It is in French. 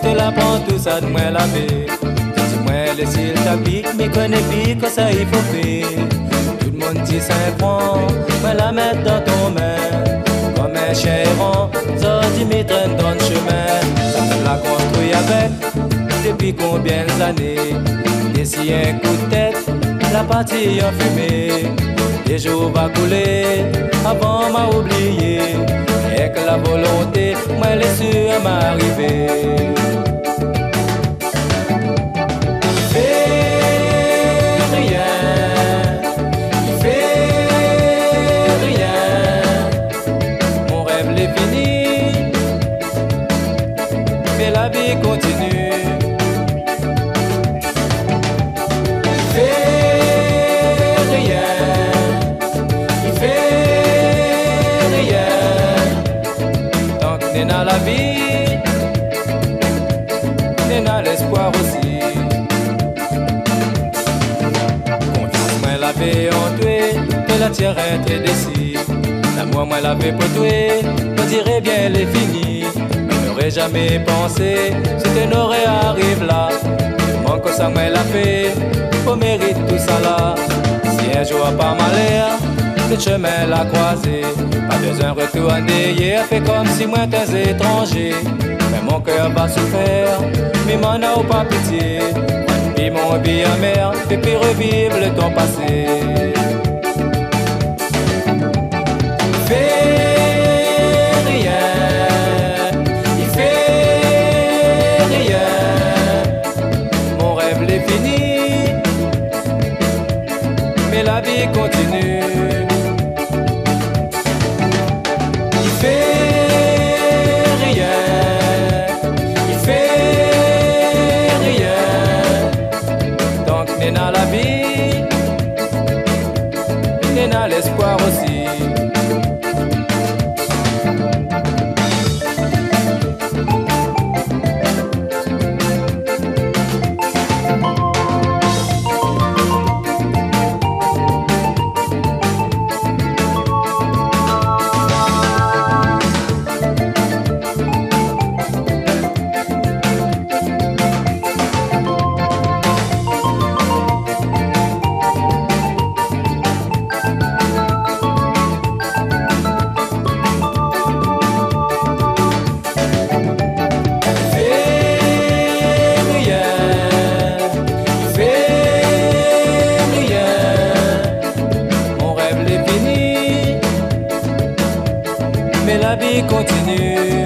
Te la prends tout ça de moi la vie. Dis-moi les cils t'appliques, mais connais plus que ça il faut faire. Tout le monde dit 5 francs, moi la mettre dans ton main. Comme un chien errant, ça dit me traîne dans le chemin. Ça te l'a construit avec, depuis combien d'années. Et si un coup de tête, la partie en fumée. Les jours va couler, avant m'a oublié. Et que la volonté, moi elle est sûre à m'arriver. La vie continue. Il fait rien, il fait rien. Tant que n'est dans la vie, n'est dans l'espoir aussi. Confiance, moi la vie en tué, que la tienne est décide. L'amour, moi la vie pour tuer, on dirait bien elle est finie. J'aurais jamais pensé, c'était n'aurait arrive là. Mon que ça me l'a fait, faut mérite tout ça là. Si un jour par malheur, le chemin l'a croisé, pas besoin de retourner hier, fait comme si moi t'es étranger. Mais mon cœur va souffrir, mais m'en a pas pitié. Puis mon vie amer, et puis revivre le temps passé. Mais la vie continue. Il fait rien, il fait rien. Donc n'est dans la vie, n'est dans l'espoir aussi. Mais la vie continue.